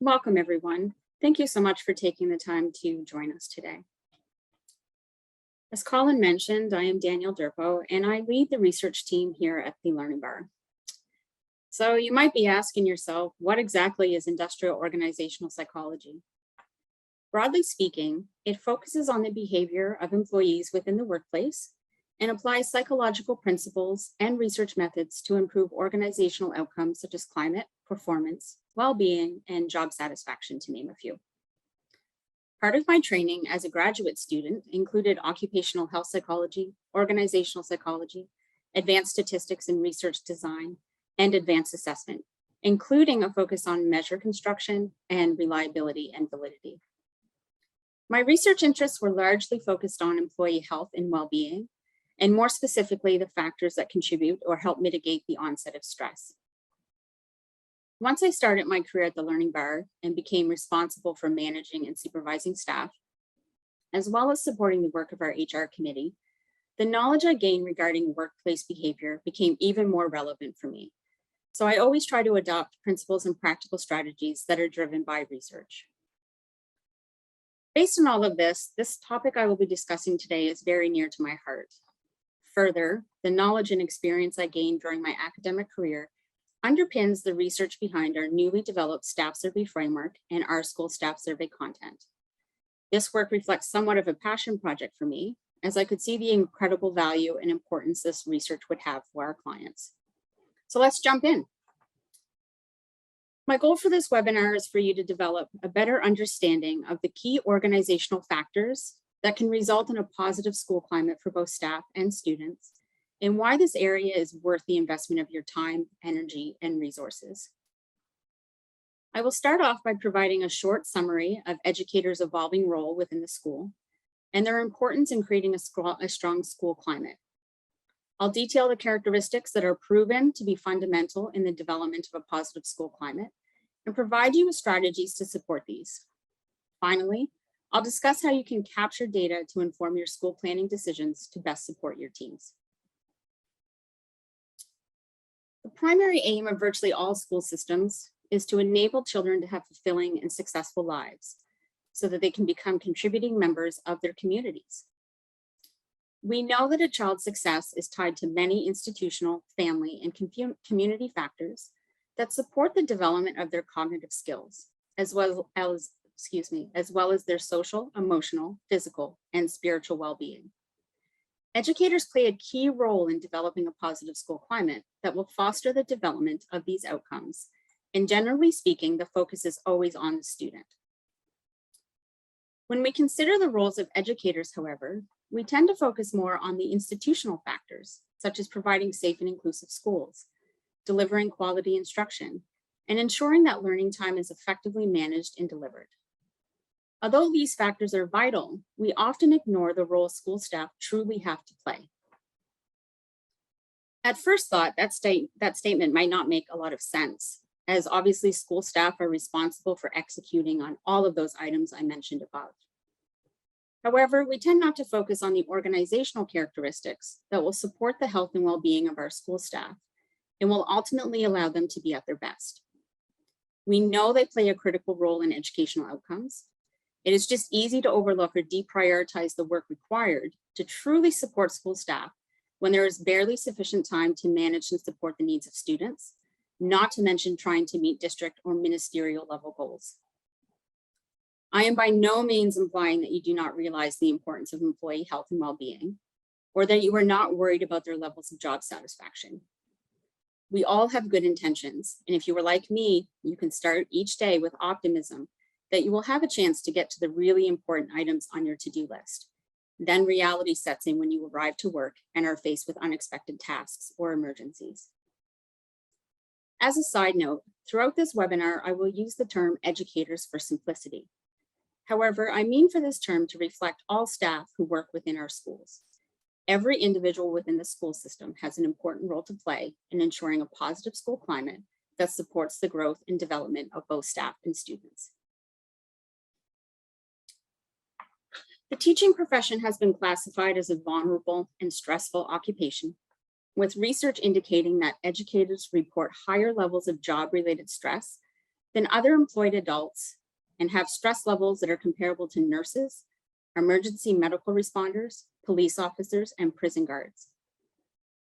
Welcome, everyone. Thank you so much for taking the time to join us today. As Colin mentioned, I am Danielle Durpo, and I lead the research team here at the Learning Bar. So you might be asking yourself, what exactly is industrial organizational psychology? Broadly speaking, it focuses on the behavior of employees within the workplace and applies psychological principles and research methods to improve organizational outcomes such as climate, performance, well-being, and job satisfaction, to name a few. Part of my training as a graduate student included occupational health psychology, organizational psychology, advanced statistics and research design, and advanced assessment, including a focus on measure construction and reliability and validity. My research interests were largely focused on employee health and well-being, and more specifically, the factors that contribute or help mitigate the onset of stress. Once I started my career at the Learning Bar and became responsible for managing and supervising staff, as well as supporting the work of our HR committee, the knowledge I gained regarding workplace behavior became even more relevant for me. So I always try to adopt principles and practical strategies that are driven by research. Based on all of this topic I will be discussing today is very near to my heart. Further, the knowledge and experience I gained during my academic career underpins the research behind our newly developed staff survey framework and our school staff survey content. This work reflects somewhat of a passion project for me, as I could see the incredible value and importance this research would have for our clients. So let's jump in. My goal for this webinar is for you to develop a better understanding of the key organizational factors that can result in a positive school climate for both staff and students, and why this area is worth the investment of your time, energy, and resources. I will start off by providing a short summary of educators' evolving role within the school and their importance in creating a strong school climate. I'll detail the characteristics that are proven to be fundamental in the development of a positive school climate and provide you with strategies to support these. Finally, I'll discuss how you can capture data to inform your school planning decisions to best support your teams. The primary aim of virtually all school systems is to enable children to have fulfilling and successful lives so that they can become contributing members of their communities. We know that a child's success is tied to many institutional, family, and community factors that support the development of their cognitive skills, as well as their social, emotional, physical, and spiritual well-being. Educators play a key role in developing a positive school climate that will foster the development of these outcomes. And generally speaking, the focus is always on the student. When we consider the roles of educators, however, we tend to focus more on the institutional factors, such as providing safe and inclusive schools, delivering quality instruction, and ensuring that learning time is effectively managed and delivered. Although these factors are vital, we often ignore the role school staff truly have to play. At first thought, that statement might not make a lot of sense, as obviously school staff are responsible for executing on all of those items I mentioned above. However, we tend not to focus on the organizational characteristics that will support the health and well-being of our school staff and will ultimately allow them to be at their best. We know they play a critical role in educational outcomes. It is just easy to overlook or deprioritize the work required to truly support school staff when there is barely sufficient time to manage and support the needs of students, not to mention trying to meet district or ministerial level goals. I am by no means implying that you do not realize the importance of employee health and well-being, or that you are not worried about their levels of job satisfaction. We all have good intentions, and if you were like me, you can start each day with optimism that you will have a chance to get to the really important items on your to-do list. Then reality sets in when you arrive to work and are faced with unexpected tasks or emergencies. As a side note, throughout this webinar, I will use the term educators for simplicity. However, I mean for this term to reflect all staff who work within our schools. Every individual within the school system has an important role to play in ensuring a positive school climate that supports the growth and development of both staff and students. The teaching profession has been classified as a vulnerable and stressful occupation, with research indicating that educators report higher levels of job-related stress than other employed adults and have stress levels that are comparable to nurses, emergency medical responders, police officers, and prison guards.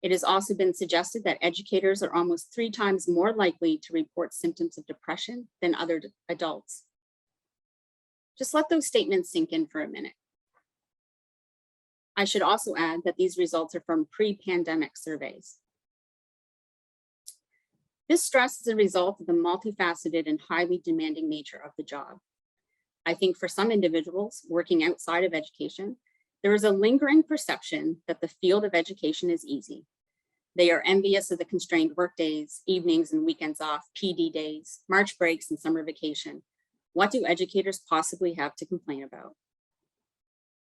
It has also been suggested that educators are almost 3 times more likely to report symptoms of depression than other adults. Just let those statements sink in for a minute. I should also add that these results are from pre-pandemic surveys. This stress is a result of the multifaceted and highly demanding nature of the job. I think for some individuals working outside of education, there is a lingering perception that the field of education is easy. They are envious of the constrained workdays, evenings and weekends off, PD days, March breaks, and summer vacation. What do educators possibly have to complain about?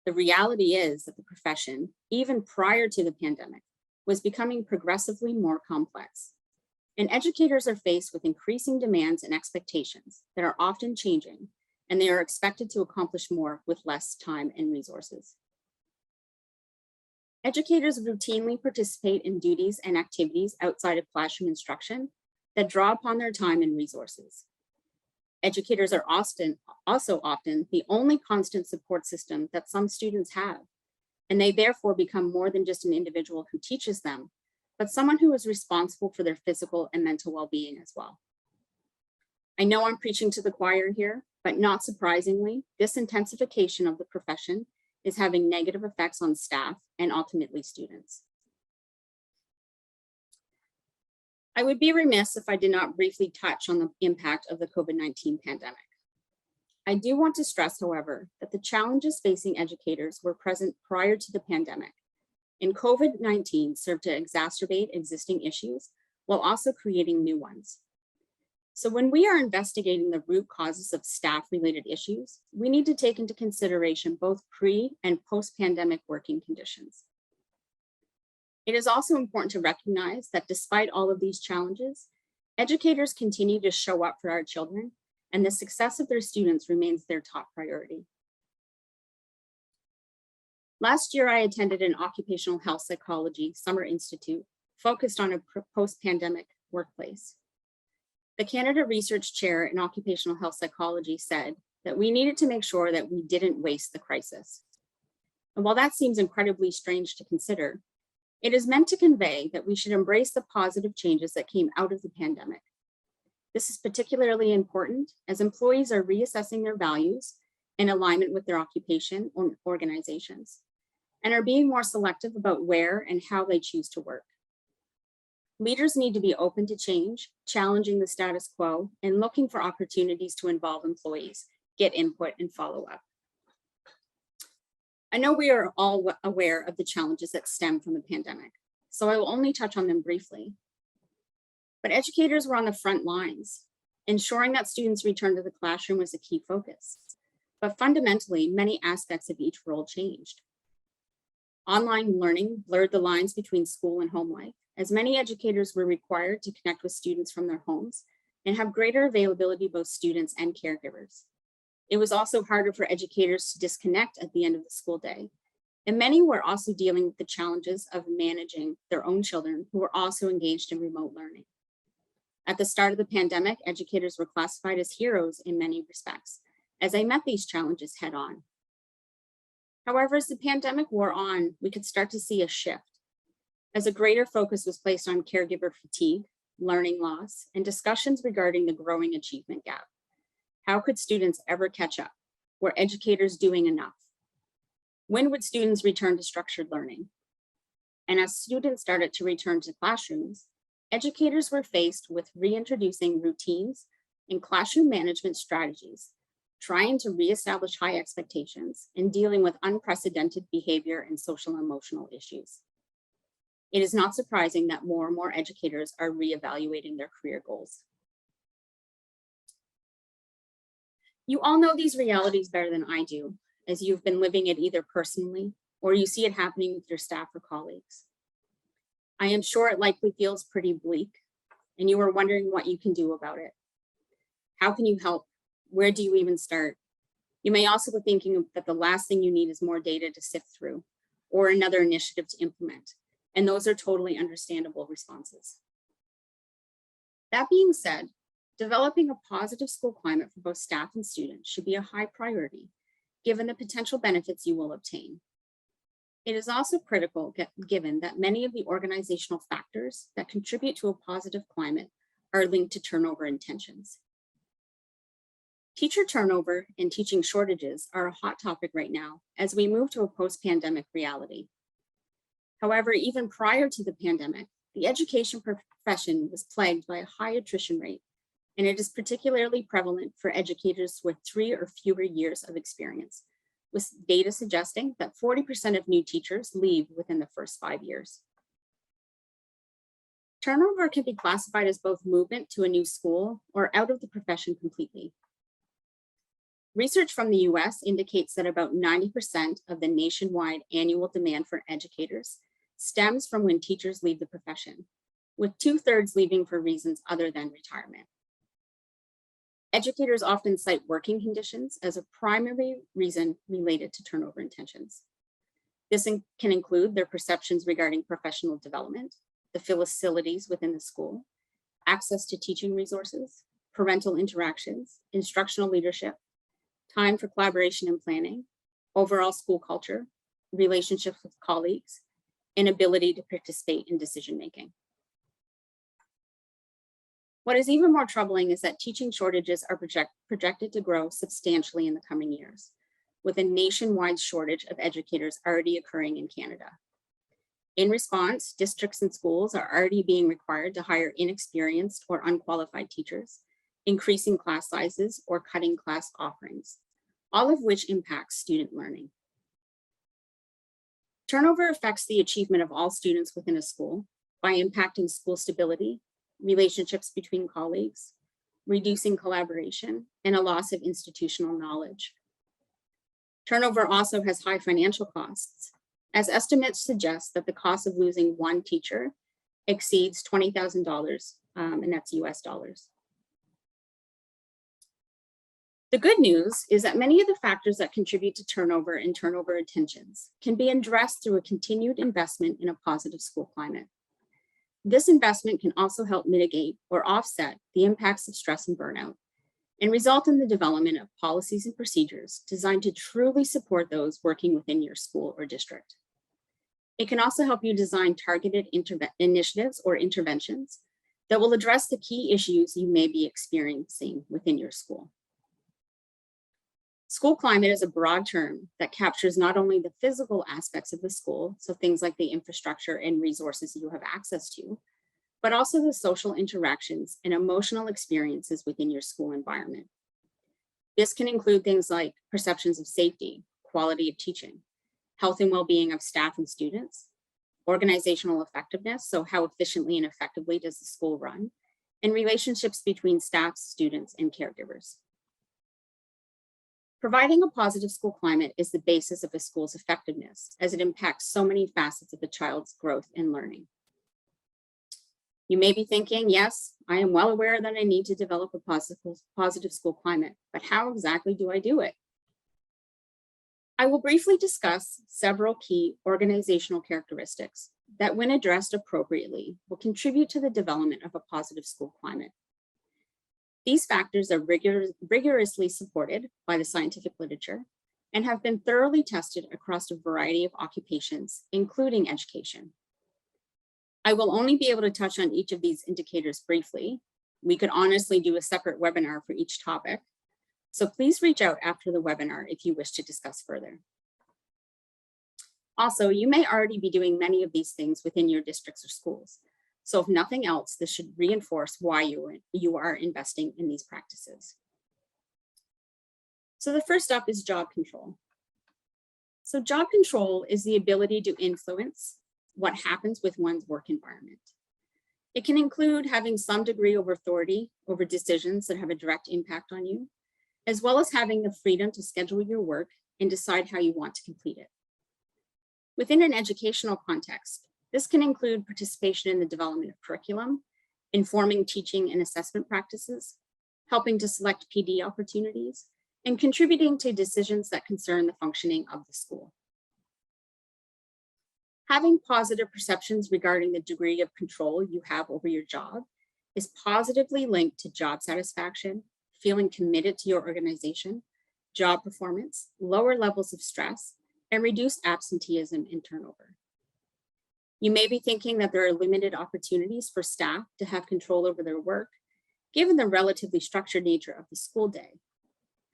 The reality is that the profession, even prior to the pandemic, was becoming progressively more complex. And educators are faced with increasing demands and expectations that are often changing, and they are expected to accomplish more with less time and resources. Educators routinely participate in duties and activities outside of classroom instruction that draw upon their time and resources. Educators are also often the only constant support system that some students have, and they therefore become more than just an individual who teaches them, but someone who is responsible for their physical and mental well-being as well. I know I'm preaching to the choir here, but not surprisingly, this intensification of the profession is having negative effects on staff and ultimately students. I would be remiss if I did not briefly touch on the impact of the COVID-19 pandemic. I do want to stress, however, that the challenges facing educators were present prior to the pandemic, and COVID-19 served to exacerbate existing issues while also creating new ones. So when we are investigating the root causes of staff-related issues, we need to take into consideration both pre- and post-pandemic working conditions. It is also important to recognize that despite all of these challenges, educators continue to show up for our children, and the success of their students remains their top priority. Last year, I attended an occupational health psychology summer institute focused on a post-pandemic workplace. The Canada Research Chair in Occupational Health Psychology said that we needed to make sure that we didn't waste the crisis. And while that seems incredibly strange to consider, it is meant to convey that we should embrace the positive changes that came out of the pandemic. This is particularly important as employees are reassessing their values in alignment with their occupation or organizations, and are being more selective about where and how they choose to work. Leaders need to be open to change, challenging the status quo, and looking for opportunities to involve employees, get input, and follow up. I know we are all aware of the challenges that stem from the pandemic, so I will only touch on them briefly. But educators were on the front lines. Ensuring that students return to the classroom was a key focus. But fundamentally, many aspects of each role changed. Online learning blurred the lines between school and home life, as many educators were required to connect with students from their homes and have greater availability of both students and caregivers. It was also harder for educators to disconnect at the end of the school day, and many were also dealing with the challenges of managing their own children who were also engaged in remote learning. At the start of the pandemic, educators were classified as heroes in many respects, as they met these challenges head on. However, as the pandemic wore on, we could start to see a shift, as a greater focus was placed on caregiver fatigue, learning loss, and discussions regarding the growing achievement gap. How could students ever catch up? Were educators doing enough? When would students return to structured learning? And as students started to return to classrooms, educators were faced with reintroducing routines and classroom management strategies, trying to reestablish high expectations and dealing with unprecedented behavior and social and emotional issues. It is not surprising that more and more educators are reevaluating their career goals. You all know these realities better than I do, as you've been living it either personally or you see it happening with your staff or colleagues. I am sure it likely feels pretty bleak, and you are wondering what you can do about it. How can you help? Where do you even start? You may also be thinking that the last thing you need is more data to sift through or another initiative to implement, and those are totally understandable responses. That being said, Developing a positive school climate for both staff and students should be a high priority, given the potential benefits you will obtain. It is also critical given that many of the organizational factors that contribute to a positive climate are linked to turnover and tensions. Teacher turnover and teaching shortages are a hot topic right now as we move to a post-pandemic reality. However, even prior to the pandemic, the education profession was plagued by a high attrition rate, and it is particularly prevalent for educators with 3 or fewer years of experience, with data suggesting that 40% of new teachers leave within the first 5 years. Turnover can be classified as both movement to a new school or out of the profession completely. Research from the US indicates that about 90% of the nationwide annual demand for educators stems from when teachers leave the profession, with 2/3 leaving for reasons other than retirement. Educators often cite working conditions as a primary reason related to turnover intentions. This can include their perceptions regarding professional development, the facilities within the school, access to teaching resources, parental interactions, instructional leadership, time for collaboration and planning, overall school culture, relationships with colleagues, and ability to participate in decision-making. What is even more troubling is that teaching shortages are projected to grow substantially in the coming years, with a nationwide shortage of educators already occurring in Canada. In response, districts and schools are already being required to hire inexperienced or unqualified teachers, increasing class sizes or cutting class offerings, all of which impacts student learning. Turnover affects the achievement of all students within a school by impacting school stability, relationships between colleagues, reducing collaboration, and a loss of institutional knowledge. Turnover also has high financial costs, as estimates suggest that the cost of losing one teacher exceeds $20,000, and that's US dollars. The good news is that many of the factors that contribute to turnover and turnover intentions can be addressed through a continued investment in a positive school climate. This investment can also help mitigate or offset the impacts of stress and burnout, and result in the development of policies and procedures designed to truly support those working within your school or district. It can also help you design targeted initiatives or interventions that will address the key issues you may be experiencing within your school. School climate is a broad term that captures not only the physical aspects of the school, so things like the infrastructure and resources you have access to, but also the social interactions and emotional experiences within your school environment. This can include things like perceptions of safety, quality of teaching, health and well-being of staff and students, organizational effectiveness, so how efficiently and effectively does the school run, and relationships between staff, students, and caregivers. Providing a positive school climate is the basis of a school's effectiveness, as it impacts so many facets of a child's growth and learning. You may be thinking, yes, I am well aware that I need to develop a positive school climate, but how exactly do I do it? I will briefly discuss several key organizational characteristics that, when addressed appropriately, will contribute to the development of a positive school climate. These factors are rigorously supported by the scientific literature and have been thoroughly tested across a variety of occupations, including education. I will only be able to touch on each of these indicators briefly. We could honestly do a separate webinar for each topic, so please reach out after the webinar if you wish to discuss further. Also, you may already be doing many of these things within your districts or schools. So if nothing else, this should reinforce why you are investing in these practices. So the first up is job control. So job control is the ability to influence what happens with one's work environment. It can include having some degree of authority over decisions that have a direct impact on you, as well as having the freedom to schedule your work and decide how you want to complete it. Within an educational context, this can include participation in the development of curriculum, informing teaching and assessment practices, helping to select PD opportunities, and contributing to decisions that concern the functioning of the school. Having positive perceptions regarding the degree of control you have over your job is positively linked to job satisfaction, feeling committed to your organization, job performance, lower levels of stress, and reduced absenteeism and turnover. You may be thinking that there are limited opportunities for staff to have control over their work, given the relatively structured nature of the school day.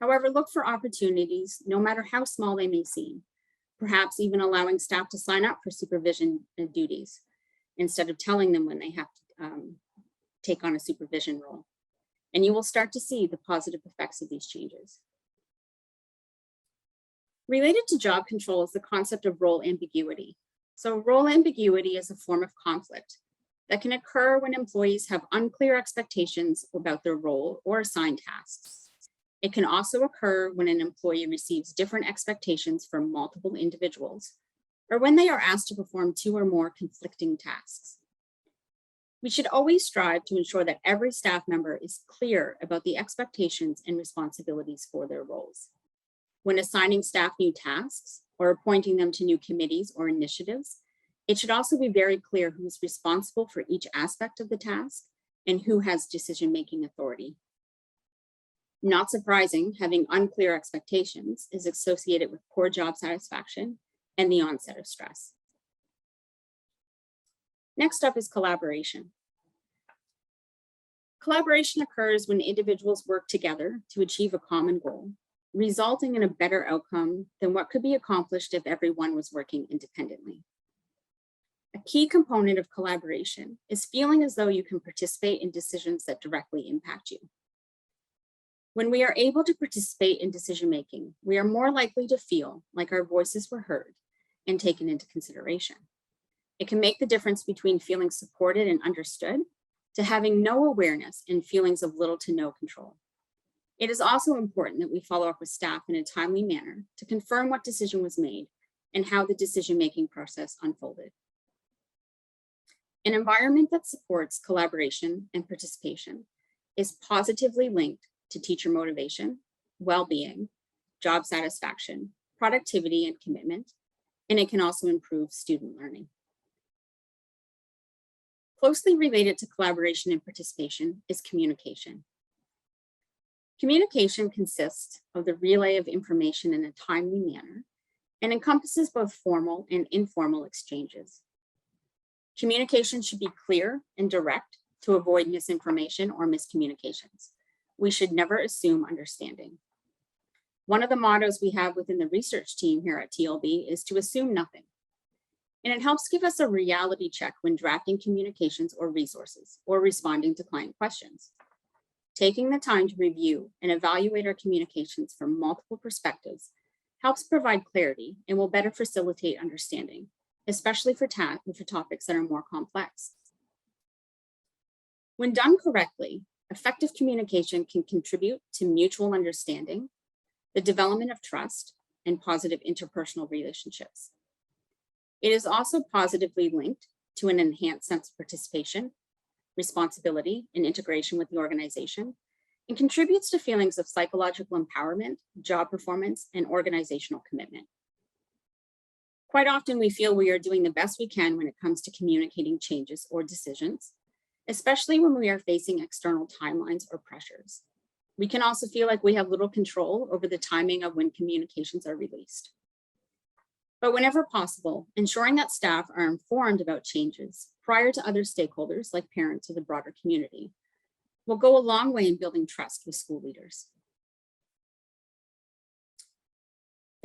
However, look for opportunities, no matter how small they may seem, perhaps even allowing staff to sign up for supervision duties instead of telling them when they have to take on a supervision role. And you will start to see the positive effects of these changes. Related to job control is the concept of role ambiguity. So role ambiguity is a form of conflict that can occur when employees have unclear expectations about their role or assigned tasks. It can also occur when an employee receives different expectations from multiple individuals, or when they are asked to perform 2 or more conflicting tasks. We should always strive to ensure that every staff member is clear about the expectations and responsibilities for their roles. When assigning staff new tasks or appointing them to new committees or initiatives, it should also be very clear who is responsible for each aspect of the task and who has decision-making authority. Not surprising, having unclear expectations is associated with poor job satisfaction and the onset of stress. Next up is collaboration. Collaboration occurs when individuals work together to achieve a common goal, resulting in a better outcome than what could be accomplished if everyone was working independently. A key component of collaboration is feeling as though you can participate in decisions that directly impact you. When we are able to participate in decision-making, we are more likely to feel like our voices were heard and taken into consideration. It can make the difference between feeling supported and understood to having no awareness and feelings of little to no control. It is also important that we follow up with staff in a timely manner to confirm what decision was made and how the decision-making process unfolded. An environment that supports collaboration and participation is positively linked to teacher motivation, well-being, job satisfaction, productivity, and commitment, and it can also improve student learning. Closely related to collaboration and participation is communication. Communication consists of the relay of information in a timely manner and encompasses both formal and informal exchanges. Communication should be clear and direct to avoid misinformation or miscommunications. We should never assume understanding. One of the mottos we have within the research team here at TLB is to assume nothing. And it helps give us a reality check when drafting communications or resources or responding to client questions. Taking the time to review and evaluate our communications from multiple perspectives helps provide clarity and will better facilitate understanding, especially for topics that are more complex. When done correctly, effective communication can contribute to mutual understanding, the development of trust, and positive interpersonal relationships. It is also positively linked to an enhanced sense of participation, responsibility, and integration with the organization, and contributes to feelings of psychological empowerment, job performance, and organizational commitment. Quite often, we feel we are doing the best we can when it comes to communicating changes or decisions, especially when we are facing external timelines or pressures. We can also feel like we have little control over the timing of when communications are released. But whenever possible, ensuring that staff are informed about changes prior to other stakeholders like parents or the broader community will go a long way in building trust with school leaders.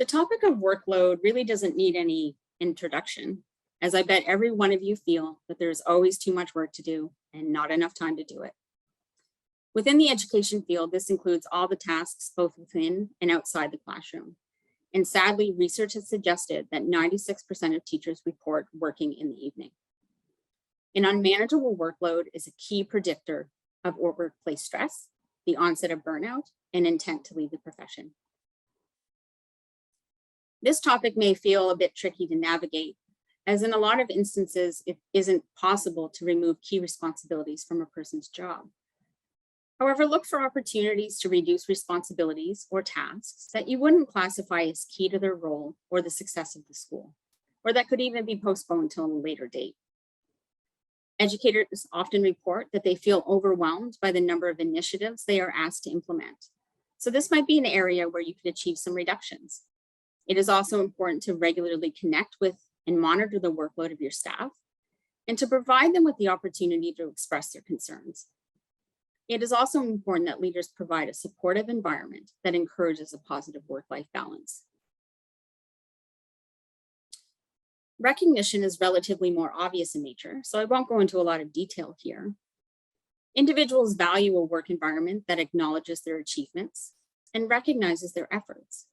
The topic of workload really doesn't need any introduction, as I bet every one of you feel that there's always too much work to do and not enough time to do it. Within the education field, this includes all the tasks both within and outside the classroom. And sadly, research has suggested that 96% of teachers report working in the evening. An unmanageable workload is a key predictor of workplace stress, the onset of burnout, and intent to leave the profession. This topic may feel a bit tricky to navigate, as in a lot of instances, it isn't possible to remove key responsibilities from a person's job. However, look for opportunities to reduce responsibilities or tasks that you wouldn't classify as key to their role or the success of the school, or that could even be postponed till a later date. Educators often report that they feel overwhelmed by the number of initiatives they are asked to implement. So this might be an area where you can achieve some reductions. It is also important to regularly connect with and monitor the workload of your staff and to provide them with the opportunity to express their concerns. It is also important that leaders provide a supportive environment that encourages a positive work-life balance. Recognition is relatively more obvious in nature, so I won't go into a lot of detail here. Individuals value a work environment that acknowledges their achievements and recognizes their efforts.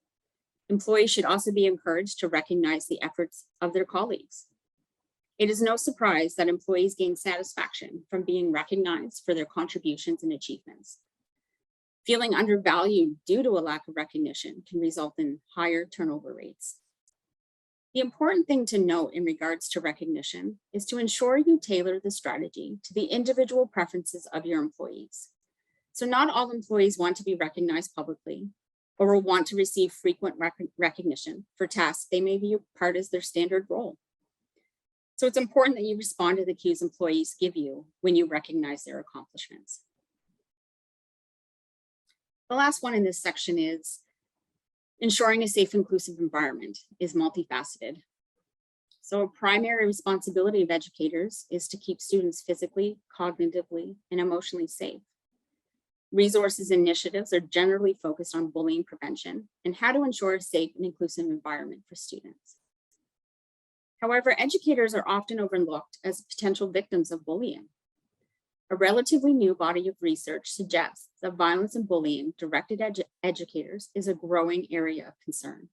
Employees should also be encouraged to recognize the efforts of their colleagues. It is no surprise that employees gain satisfaction from being recognized for their contributions and achievements. Feeling undervalued due to a lack of recognition can result in higher turnover rates. The important thing to note in regards to recognition is to ensure you tailor the strategy to the individual preferences of your employees. So not all employees want to be recognized publicly or will want to receive frequent recognition for tasks they may view part as their standard role. So it's important that you respond to the cues employees give you when you recognize their accomplishments. The last one in this section is ensuring a safe, inclusive environment is multifaceted. So a primary responsibility of educators is to keep students physically, cognitively, and emotionally safe. Resources initiatives are generally focused on bullying prevention and how to ensure a safe and inclusive environment for students. However, educators are often overlooked as potential victims of bullying. A relatively new body of research suggests that violence and bullying directed at educators is a growing area of concern.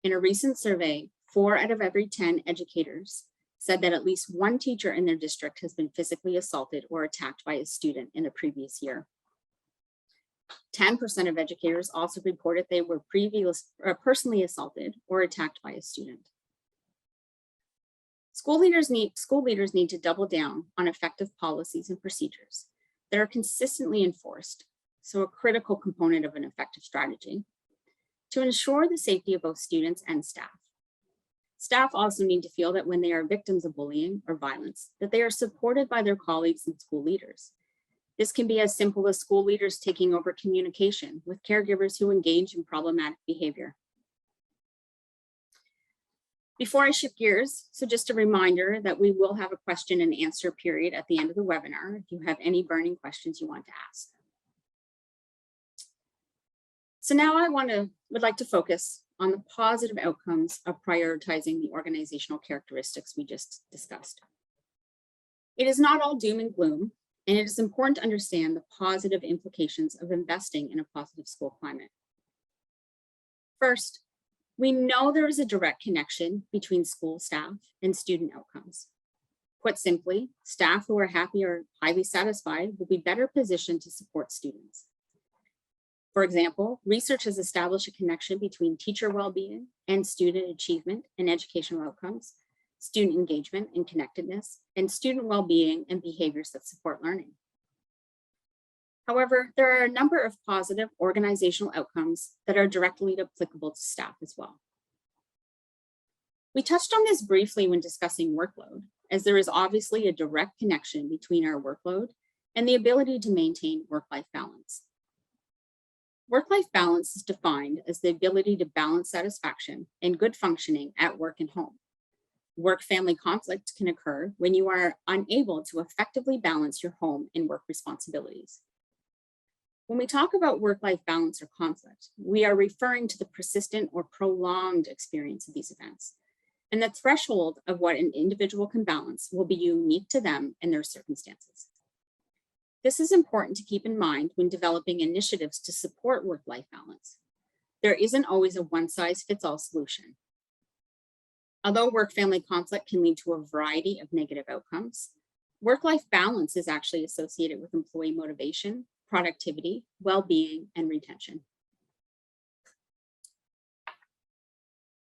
In a recent survey, 4 out of every 10 educators said that at least one teacher in their district has been physically assaulted or attacked by a student in the previous year. 10% of educators also reported they were personally assaulted or attacked by a student. School leaders need to double down on effective policies and procedures that are consistently enforced, so a critical component of an effective strategy, to ensure the safety of both students and staff. Staff also need to feel that when they are victims of bullying or violence, that they are supported by their colleagues and school leaders. This can be as simple as school leaders taking over communication with caregivers who engage in problematic behavior. Before I shift gears, so just a reminder that we will have a question and answer period at the end of the webinar if you have any burning questions you want to ask. So now I would like to focus on the positive outcomes of prioritizing the organizational characteristics we just discussed. It is not all doom and gloom, and it is important to understand the positive implications of investing in a positive school climate. First, we know there is a direct connection between school staff and student outcomes. Put simply, staff who are happy or highly satisfied will be better positioned to support students. For example, research has established a connection between teacher well-being and student achievement and educational outcomes, student engagement and connectedness, and student well-being and behaviors that support learning. However, there are a number of positive organizational outcomes that are directly applicable to staff as well. We touched on this briefly when discussing workload, as there is obviously a direct connection between our workload and the ability to maintain work-life balance. Work-life balance is defined as the ability to balance satisfaction and good functioning at work and home. Work-family conflict can occur when you are unable to effectively balance your home and work responsibilities. When we talk about work-life balance or conflict, we are referring to the persistent or prolonged experience of these events. And the threshold of what an individual can balance will be unique to them and their circumstances. This is important to keep in mind when developing initiatives to support work-life balance. There isn't always a one-size-fits-all solution. Although work-family conflict can lead to a variety of negative outcomes, work-life balance is actually associated with employee motivation, productivity, well-being, and retention.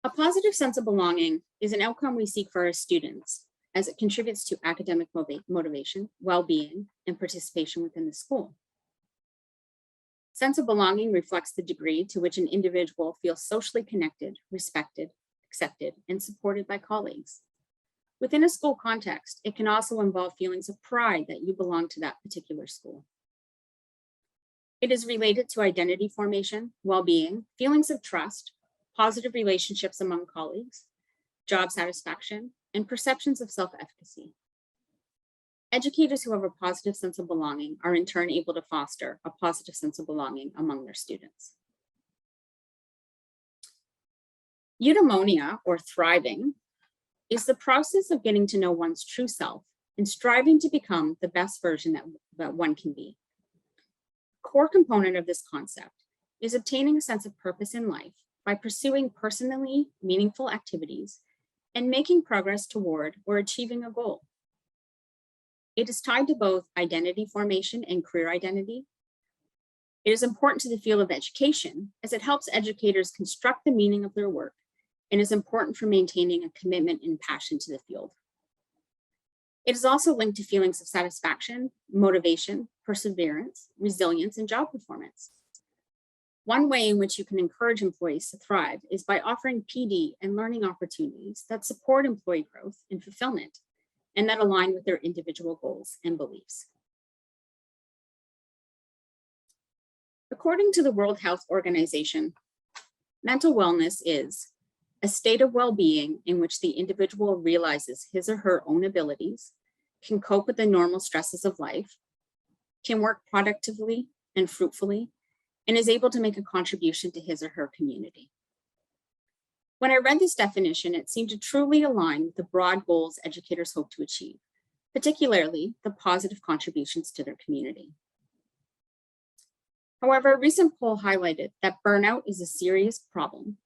A positive sense of belonging is an outcome we seek for our students as it contributes to academic motivation, well-being, and participation within the school. Sense of belonging reflects the degree to which an individual feels socially connected, respected, accepted, and supported by colleagues. Within a school context, it can also involve feelings of pride that you belong to that particular school. It is related to identity formation, well-being, feelings of trust, positive relationships among colleagues, job satisfaction, and perceptions of self-efficacy. Educators who have a positive sense of belonging are in turn able to foster a positive sense of belonging among their students. Eudaimonia, or thriving, is the process of getting to know one's true self and striving to become the best version that one can be. A core component of this concept is obtaining a sense of purpose in life by pursuing personally meaningful activities and making progress toward or achieving a goal. It is tied to both identity formation and career identity. It is important to the field of education as it helps educators construct the meaning of their work and is important for maintaining a commitment and passion to the field. It is also linked to feelings of satisfaction, motivation, perseverance, resilience, and job performance. One way in which you can encourage employees to thrive is by offering PD and learning opportunities that support employee growth and fulfillment, and that align with their individual goals and beliefs. According to the World Health Organization, mental wellness is a state of well-being in which the individual realizes his or her own abilities, can cope with the normal stresses of life, can work productively and fruitfully, and is able to make a contribution to his or her community. When I read this definition, it seemed to truly align with the broad goals educators hope to achieve, particularly the positive contributions to their community. However, a recent poll highlighted that burnout is a serious problem,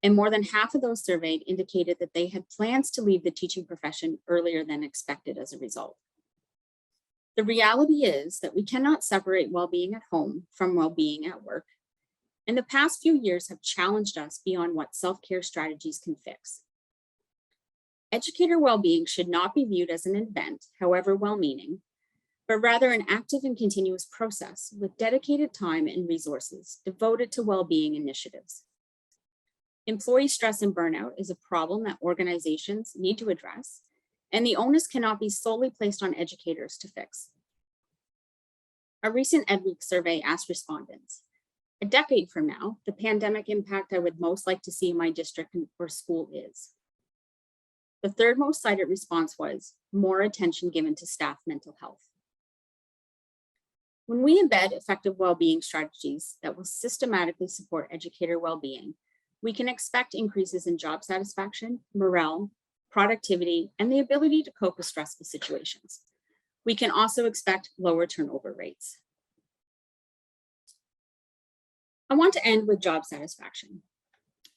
and more than half of those surveyed indicated that they had plans to leave the teaching profession earlier than expected as a result. The reality is that we cannot separate well-being at home from well-being at work, and the past few years have challenged us beyond what self-care strategies can fix. Educator well-being should not be viewed as an event, however well-meaning, but rather an active and continuous process with dedicated time and resources devoted to well-being initiatives. Employee stress and burnout is a problem that organizations need to address, and the onus cannot be solely placed on educators to fix. A recent EdWeek survey asked respondents, a decade from now, the pandemic impact I would most like to see in my district or school is. The third most cited response was more attention given to staff mental health. When we embed effective well-being strategies that will systematically support educator well-being, we can expect increases in job satisfaction, morale, productivity, and the ability to cope with stressful situations. We can also expect lower turnover rates. I want to end with job satisfaction,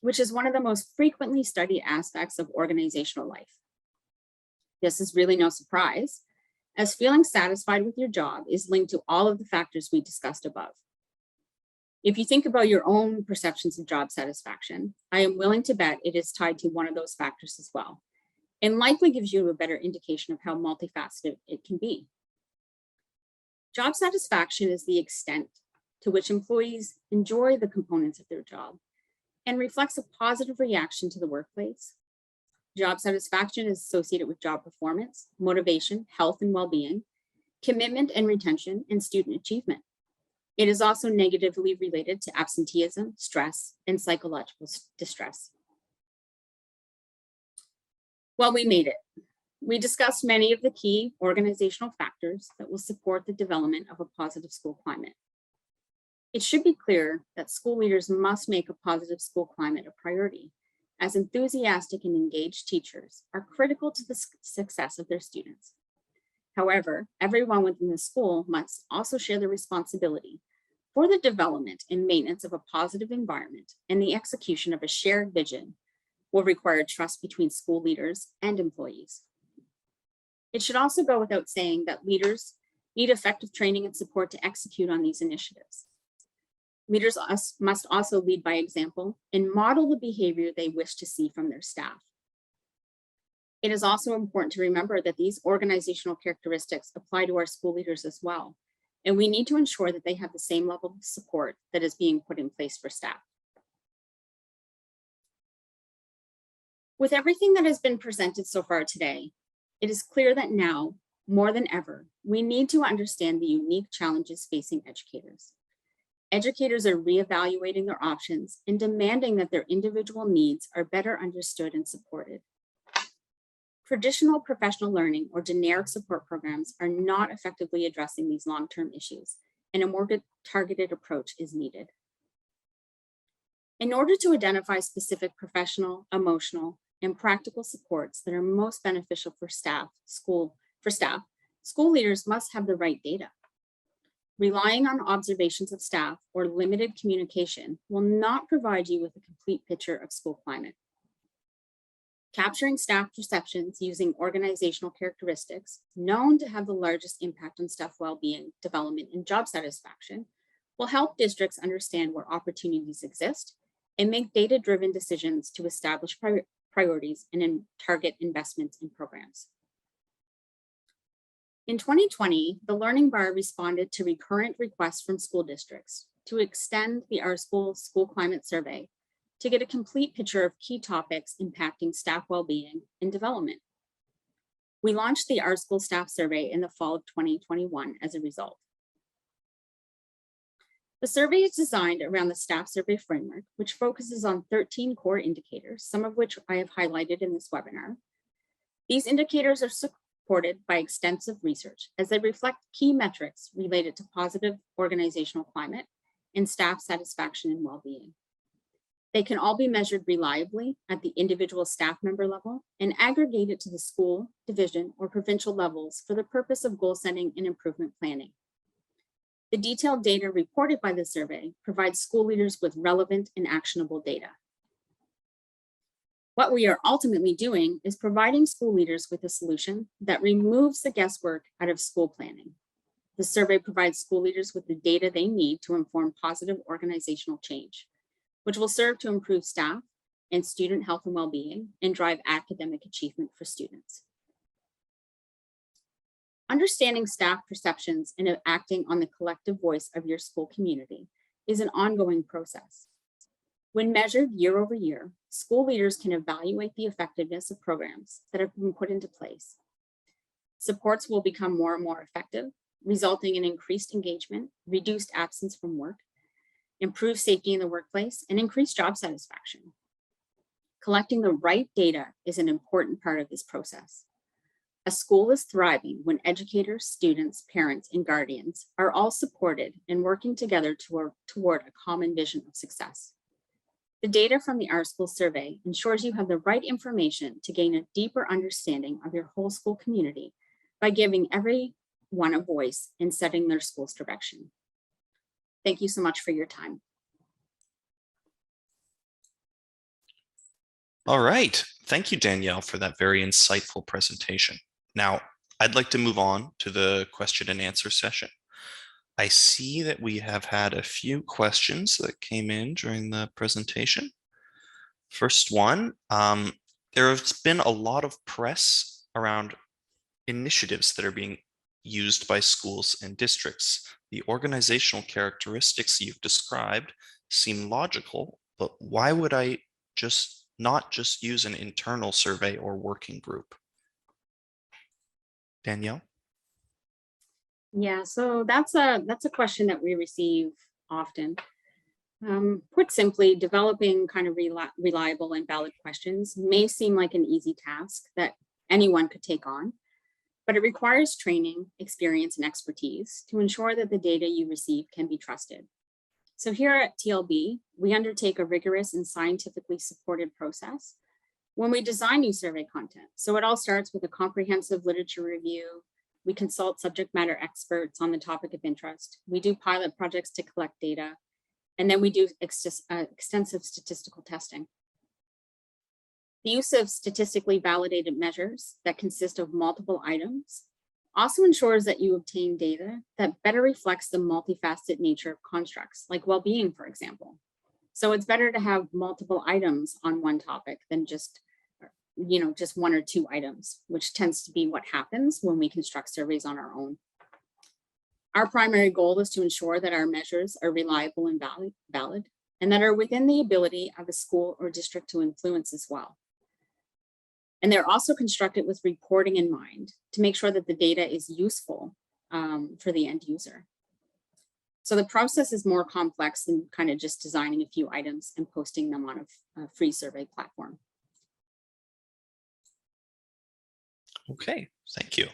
which is one of the most frequently studied aspects of organizational life. This is really no surprise, as feeling satisfied with your job is linked to all of the factors we discussed above. If you think about your own perceptions of job satisfaction, I am willing to bet it is tied to one of those factors as well, and likely gives you a better indication of how multifaceted it can be. Job satisfaction is the extent to which employees enjoy the components of their job and reflects a positive reaction to the workplace. Job satisfaction is associated with job performance, motivation, health and well-being, commitment and retention, and student achievement. It is also negatively related to absenteeism, stress, and psychological distress. Well, we made it. We discussed many of the key organizational factors that will support the development of a positive school climate. It should be clear that school leaders must make a positive school climate a priority, as enthusiastic and engaged teachers are critical to the success of their students. However, everyone within the school must also share the responsibility for the development and maintenance of a positive environment, and the execution of a shared vision will require trust between school leaders and employees. It should also go without saying that leaders need effective training and support to execute on these initiatives. Leaders must also lead by example and model the behavior they wish to see from their staff. It is also important to remember that these organizational characteristics apply to our school leaders as well, and we need to ensure that they have the same level of support that is being put in place for staff. With everything that has been presented so far today, it is clear that now, more than ever, we need to understand the unique challenges facing educators. Educators are reevaluating their options and demanding that their individual needs are better understood and supported. Traditional professional learning or generic support programs are not effectively addressing these long-term issues, and a more targeted approach is needed. In order to identify specific professional, emotional, and practical supports that are most beneficial for school leaders must have the right data. Relying on observations of staff or limited communication will not provide you with a complete picture of school climate. Capturing staff perceptions using organizational characteristics known to have the largest impact on staff well-being, development, and job satisfaction will help districts understand where opportunities exist and make data-driven decisions to establish priorities and target investments in programs. In 2020, the Learning Bar responded to recurrent requests from school districts to extend the Our School Climate Survey to get a complete picture of key topics impacting staff well-being and development. We launched the Our School Staff Survey in the fall of 2021 as a result. The survey is designed around the staff survey framework, which focuses on 13 core indicators, some of which I have highlighted in this webinar. These indicators are supported by extensive research as they reflect key metrics related to positive organizational climate and staff satisfaction and well-being. They can all be measured reliably at the individual staff member level and aggregated to the school, division, or provincial levels for the purpose of goal setting and improvement planning. The detailed data reported by the survey provides school leaders with relevant and actionable data. What we are ultimately doing is providing school leaders with a solution that removes the guesswork out of school planning. The survey provides school leaders with the data they need to inform positive organizational change, which will serve to improve staff and student health and well-being and drive academic achievement for students. Understanding staff perceptions and acting on the collective voice of your school community is an ongoing process. When measured year over year, school leaders can evaluate the effectiveness of programs that have been put into place. Supports will become more and more effective, resulting in increased engagement, reduced absence from work, improved safety in the workplace, and increased job satisfaction. Collecting the right data is an important part of this process. A school is thriving when educators, students, parents, and guardians are all supported and working together toward a common vision of success. The data from the Our School survey ensures you have the right information to gain a deeper understanding of your whole school community by giving everyone a voice in setting their school's direction. Thank you so much for your time. All right. Thank you, Danielle, for that very insightful presentation. Now, I'd like to move on to the question and answer session. I see that we have had a few questions that came in during the presentation. First one, there has been a lot of press around initiatives that are being used by schools and districts. The organizational characteristics you've described seem logical, but why would I not just use an internal survey or working group? Danielle? Yeah, so that's a question that we receive often. Put simply, developing kind of reliable and valid questions may seem like an easy task that anyone could take on, but it requires training, experience, and expertise to ensure that the data you receive can be trusted. So here at TLB, we undertake a rigorous and scientifically supported process when we design new survey content. So it all starts with a comprehensive literature review. We consult subject matter experts on the topic of interest. We do pilot projects to collect data, and then we do extensive statistical testing. The use of statistically validated measures that consist of multiple items also ensures that you obtain data that better reflects the multifaceted nature of constructs, like well-being, for example. So it's better to have multiple items on one topic than just one or two items, which tends to be what happens when we construct surveys on our own. Our primary goal is to ensure that our measures are reliable and valid, and that are within the ability of a school or district to influence as well. And they're also constructed with reporting in mind to make sure that the data is useful for the end user. So the process is more complex than kind of just designing a few items and posting them on a free survey platform. Okay, thank you.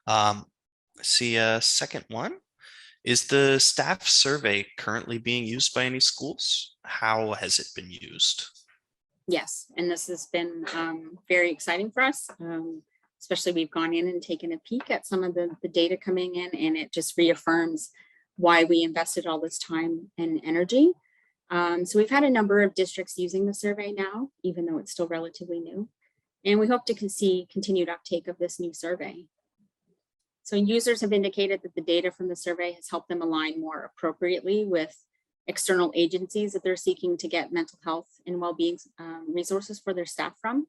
I see a second one. Is the staff survey currently being used by any schools? How has it been used? Yes, and this has been very exciting for us. Especially we've gone in and taken a peek at some of the data coming in, and it just reaffirms why we invested all this time and energy. So we've had a number of districts using the survey now, even though it's still relatively new. And we hope to see continued uptake of this new survey. So users have indicated that the data from the survey has helped them align more appropriately with external agencies that they're seeking to get mental health and well-being resources for their staff from.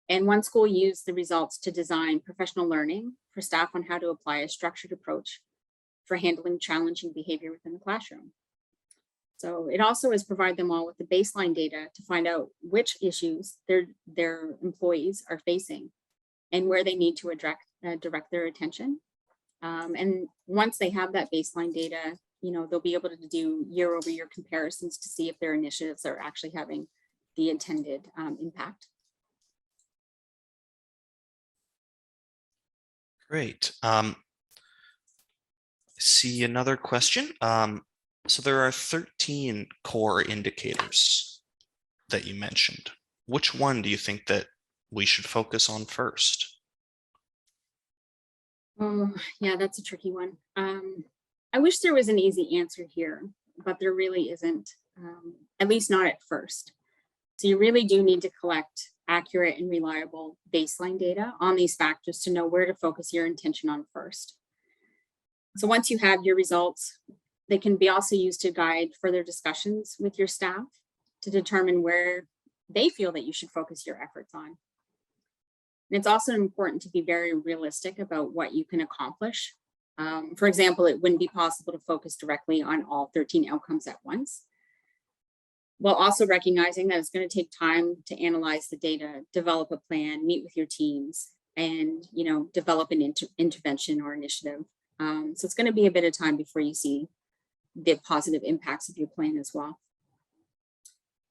And one school used the results to design professional learning for staff on how to apply a structured approach for handling challenging behavior within the classroom. So it also has provided them all with the baseline data to find out which issues their employees are facing and where they need to direct their attention. And once they have that baseline data, they'll be able to do year-over-year comparisons to see if their initiatives are actually having the intended impact. Great. See another question. So there are 13 core indicators that you mentioned. Which one do you think that we should focus on first? Oh, yeah, that's a tricky one. I wish there was an easy answer here, but there really isn't, at least not at first. So you really do need to collect accurate and reliable baseline data on these factors to know where to focus your intention on first. So once you have your results, they can be also used to guide further discussions with your staff to determine where they feel that you should focus your efforts on. And it's also important to be very realistic about what you can accomplish. For example, it wouldn't be possible to focus directly on all 13 outcomes at once, while also recognizing that it's going to take time to analyze the data, develop a plan, meet with your teams, and develop an intervention or initiative. So it's going to be a bit of time before you see the positive impacts of your plan as well.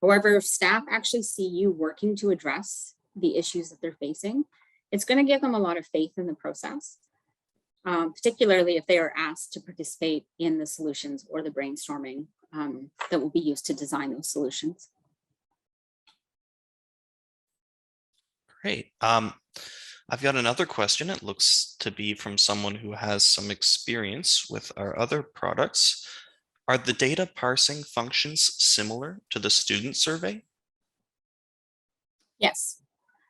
However, if staff actually see you working to address the issues that they're facing, it's going to give them a lot of faith in the process, particularly if they are asked to participate in the solutions or the brainstorming that will be used to design those solutions. Great. I've got another question. It looks to be from someone who has some experience with our other products. Are the data parsing functions similar to the student survey? Yes.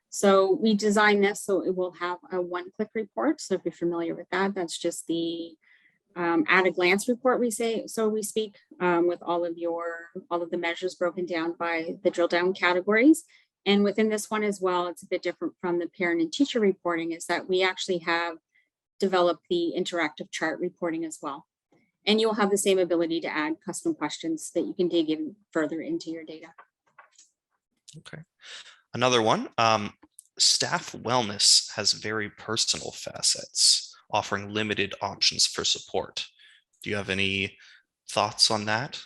So we designed this so it will have a one-click report. So if you're familiar with that, that's just the at a glance report we speak with all of the measures broken down by the drill down categories. And within this one as well, it's a bit different from the parent and teacher reporting, is that we actually have developed the interactive chart reporting as well. And you'll have the same ability to add custom questions that you can dig in further into your data. Okay. Another one, staff wellness has very personal facets, offering limited options for support. Do you have any thoughts on that?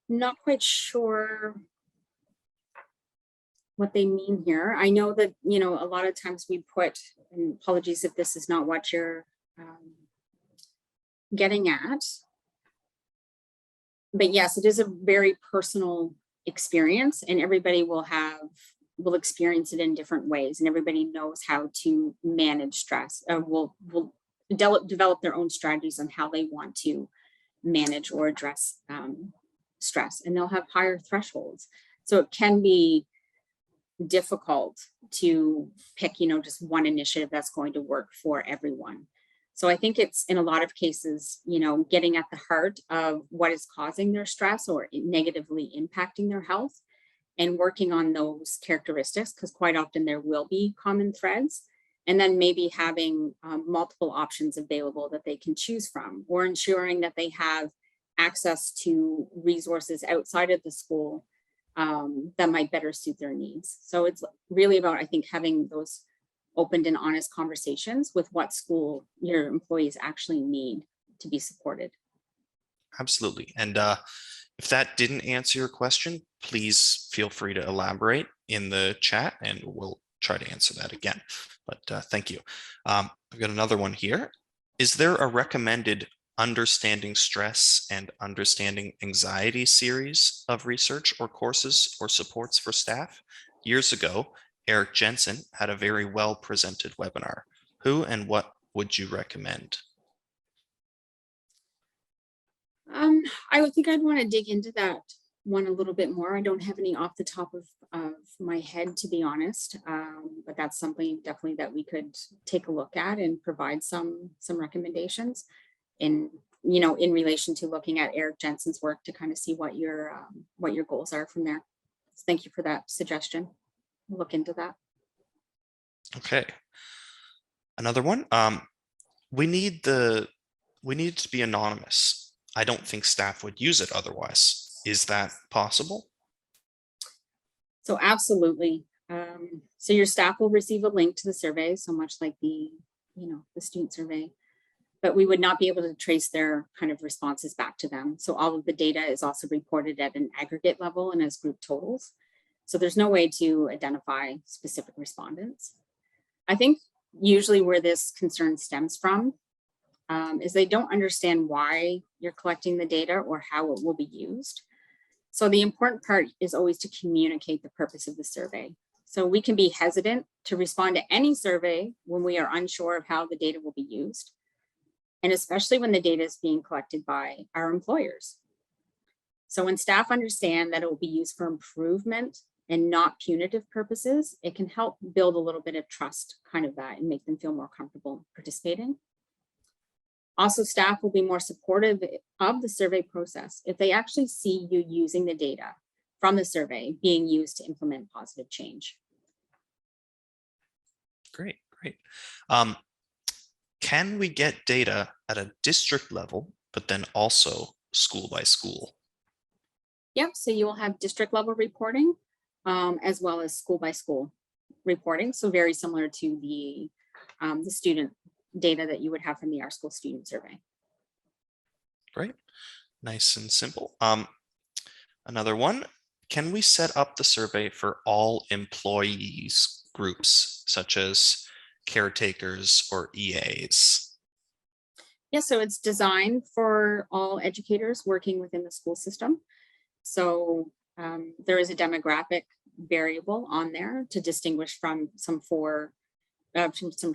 Not quite sure what they mean here. I know that, a lot of times we put, and apologies if this is not what you're getting at, but yes, it is a very personal experience, and everybody will experience it in different ways, and everybody knows how to manage stress, will develop their own strategies on how they want to manage or address stress, and they'll have higher thresholds. So it can be difficult to pick, just one initiative that's going to work for everyone. So I think it's, in a lot of cases, getting at the heart of what is causing their stress or negatively impacting their health, and working on those characteristics, because quite often there will be common threads. And then maybe having multiple options available that they can choose from, or ensuring that they have access to resources outside of the school that might better suit their needs. So it's really about, I think, having those open and honest conversations with what school your employees actually need to be supported. Absolutely. And if that didn't answer your question, please feel free to elaborate in the chat and we'll try to answer that again. But thank you. I've got another one here. Is there a recommended understanding stress and understanding anxiety series of research or courses or supports for staff? Years ago, Eric Jensen had a very well presented webinar. Who and what would you recommend? I would think I'd want to dig into that one a little bit more. I don't have any off the top of my head, to be honest, but that's something definitely that we could take a look at and provide some recommendations in, you know, in relation to looking at Eric Jensen's work to kind of see what your goals are from there. So thank you for that suggestion. We'll look into that. Okay. Another one. We need it to be anonymous. I don't think staff would use it otherwise. Is that possible? So absolutely. So your staff will receive a link to the survey, so much like the student survey, but we would not be able to trace their kind of responses back to them. So all of the data is also reported at an aggregate level and as group totals. So there's no way to identify specific respondents. I think usually where this concern stems from is they don't understand why you're collecting the data or how it will be used. So the important part is always to communicate the purpose of the survey. So we can be hesitant to respond to any survey when we are unsure of how the data will be used, and especially when the data is being collected by our employers. So when staff understand that it will be used for improvement and not punitive purposes, it can help build a little bit of trust, kind of that, and make them feel more comfortable participating. Also, staff will be more supportive of the survey process if they actually see you using the data from the survey being used to implement positive change. Great. Can we get data at a district level, but then also school by school? Yep, so you will have district level reporting as well as school by school reporting. So very similar to the student data that you would have from the Our School Student Survey. Great, nice and simple. Another one, can we set up the survey for all employees groups, such as caretakers or EAs? Yeah, so it's designed for all educators working within the school system. So there is a demographic variable on there to distinguish from some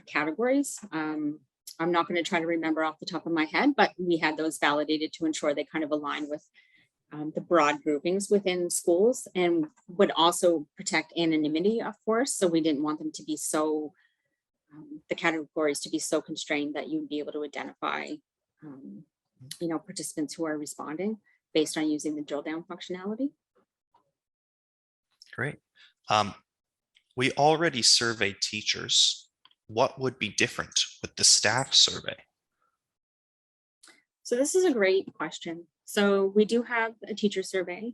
categories. I'm not going to try to remember off the top of my head, but we had those validated to ensure they kind of align with the broad groupings within schools and would also protect anonymity, of course. So we didn't want them to be so, the categories to be so constrained that you'd be able to identify, participants who are responding based on using the drill down functionality. Great. We already surveyed teachers. What would be different with the staff survey? So this is a great question. So we do have a teacher survey,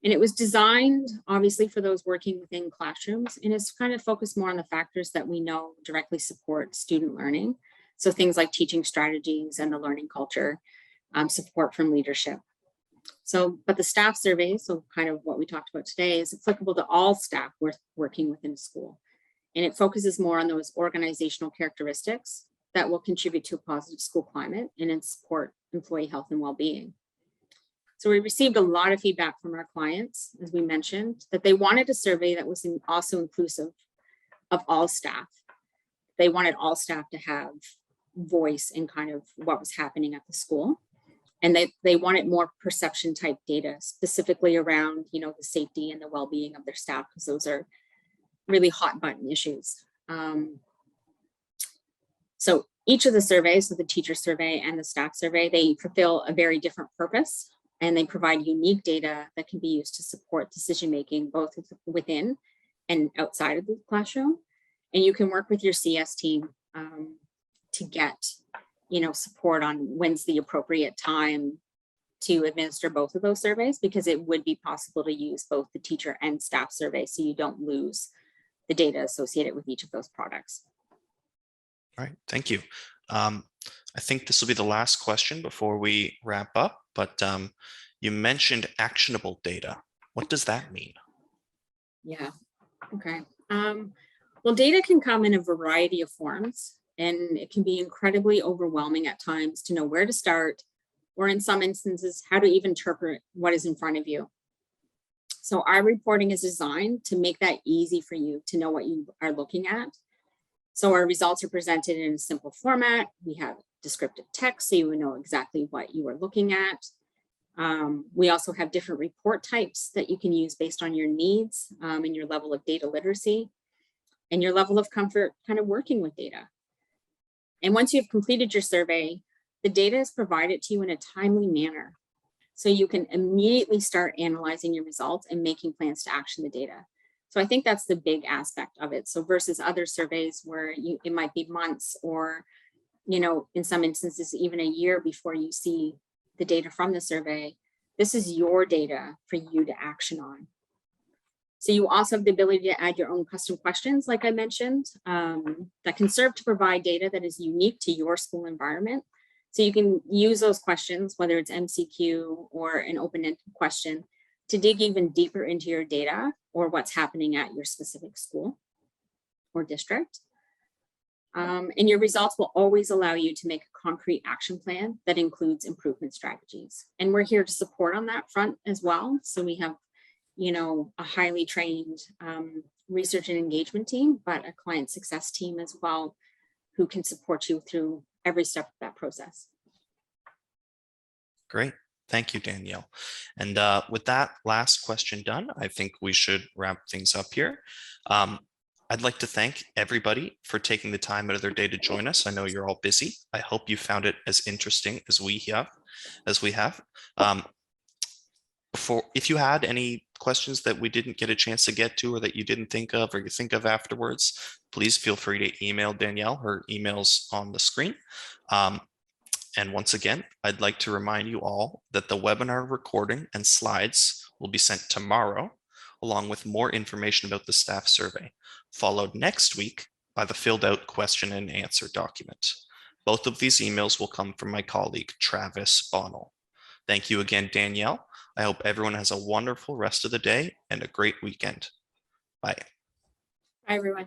and it was designed obviously for those working within classrooms, and it's kind of focused more on the factors that we know directly support student learning. So things like teaching strategies and the learning culture, support from leadership. So, but the staff survey, so kind of what we talked about today, is applicable to all staff working within a school. And it focuses more on those organizational characteristics that will contribute to a positive school climate and support employee health and well-being. So we received a lot of feedback from our clients, as we mentioned, that they wanted a survey that was also inclusive of all staff. They wanted all staff to have voice in kind of what was happening at the school. And they wanted more perception type data, specifically around, the safety and the well-being of their staff, because those are really hot button issues. So each of the surveys, so the teacher survey and the staff survey, they fulfill a very different purpose, and they provide unique data that can be used to support decision-making both within and outside of the classroom. And you can work with your CS team to get, support on when's the appropriate time to administer both of those surveys, because it would be possible to use both the teacher and staff survey so you don't lose the data associated with each of those products. All right, thank you. I think this will be the last question before we wrap up, but you mentioned actionable data. What does that mean? Yeah, okay. Well, data can come in a variety of forms, and it can be incredibly overwhelming at times to know where to start, or in some instances, how to even interpret what is in front of you. So our reporting is designed to make that easy for you to know what you are looking at. So our results are presented in a simple format. We have descriptive text so you know exactly what you are looking at. We also have different report types that you can use based on your needs and your level of data literacy and your level of comfort kind of working with data. And once you've completed your survey, the data is provided to you in a timely manner. So you can immediately start analyzing your results and making plans to action the data. So I think that's the big aspect of it. So versus other surveys where it might be months or, in some instances, even a year before you see the data from the survey, this is your data for you to action on. So you also have the ability to add your own custom questions, like I mentioned, that can serve to provide data that is unique to your school environment. So you can use those questions, whether it's MCQ or an open-ended question, to dig even deeper into your data or what's happening at your specific school or district. And your results will always allow you to make a concrete action plan that includes improvement strategies. And we're here to support on that front as well. So we have, a highly trained research and engagement team, but a client success team as well, who can support you through every step of that process. Great. Thank you, Danielle. And with that last question done, I think we should wrap things up here. I'd like to thank everybody for taking the time out of their day to join us. I know you're all busy. I hope you found it as interesting as we have. If you had any questions that we didn't get a chance to get to, or that you didn't think of, or you think of afterwards, please feel free to email Danielle. Her email's on the screen. And once again, I'd like to remind you all that the webinar recording and slides will be sent tomorrow, along with more information about the staff survey, followed next week by the filled out question and answer document. Both of these emails will come from my colleague, Travis Bonnell. Thank you again, Danielle. I hope everyone has a wonderful rest of the day and a great weekend. Bye. Bye, everyone.